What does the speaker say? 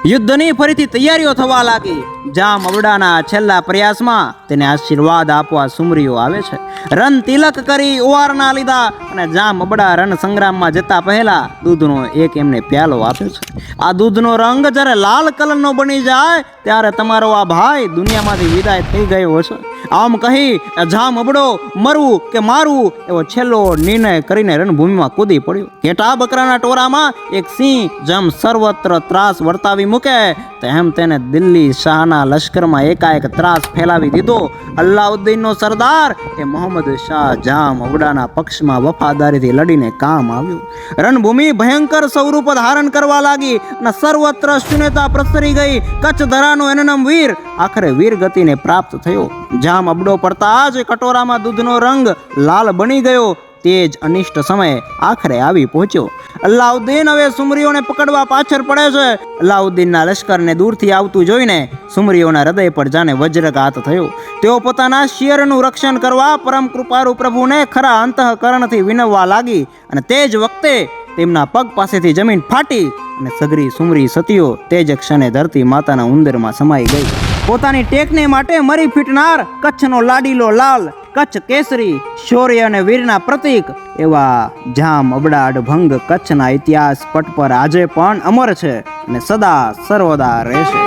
યુદ્ધની ફરીથી તૈયારીઓ થવા લાગી. જામ અબડાના છેલ્લા પ્રયાસમાં તેને આશીર્વાદ આપવા સુમરીઓ આવે છે. રણ તિલક કરી ઓવારના લીધા અને જામ અબડા રણ સંગ્રામમાં જતા પહેલા દૂધનો એક એમને પ્યાલો આપ્યો છે. આ દૂધનો રંગ જ્યારે લાલ કલરનો બની જાય ત્યારે તમારો આ ભાઈ દુનિયામાંથી વિદાય થઈ ગયો હશે. આમ કહી જામ અબડો મરવું કે મારવું એવો છેલ્લો નિર્ણય કરીને રણભૂમિમાં કૂદી પડ્યો. ઘેટા બકરાના ટોરામાં એક સિંહ જેમ સર્વત્ર ત્રાસ વર્તાવી મૂકે તેમ તેને દિલ્હી શાહના લશ્કરમાં એકાએક ત્રાસ ફેલાવી દીધો. અલ્લાઉદ્દીનનો સરદાર એ મોહમ્મદ શાહ જામ અબડાના પક્ષમાં વફાદારીથી લડીને કામ આવ્યું. રણભૂમિ ભયંકર સ્વરૂપ ધારણ કરવા લાગી અને સર્વત્ર શૂન્યતા પ્રસરી ગઈ. કચ્છ ધરાનો એનનમ વીર આખરે વીર ગતિને પ્રાપ્ત થયો. જામ અબડો પડતા જ કટોરામાં દૂધનો રંગ લાલ બની ગયો. તે જ અનિષ્ટ સમય આખરે આવી પહોંચ્યો. અલ્લાઉદ્દીન હવે સુમરીઓને પકડવા પાછળ પડે છે. અલ્લાઉદ્દીનના લશ્કરને દૂરથી આવતું જોઈને સુમરીઓના હૃદય પર જાણે વજ્રઘાત થયો. તેઓ પોતાના શિયરનું રક્ષણ કરવા પરમ કૃપાળુ પ્રભુને ખરા અંતઃકરણથી વિનવવા લાગી અને તે જ વખતે તેમના પગ પાસેથી જમીન ફાટી અને સગરી સુમરી સતીઓ તે જ ક્ષણે ધરતી માતાના ઉંદરમાં સમાઈ ગઈ. પોતાની ટેકને માટે મરી ફીટનાર કચ્છનો લાડીલો લાલ, કચ્છ કેસરી, શૌર્ય અને વીરના પ્રતીક એવા જામ અબડા અડભંગ કચ્છના ઇતિહાસ પટ પર આજે પણ અમર છે અને સદા સર્વદા રહેશે.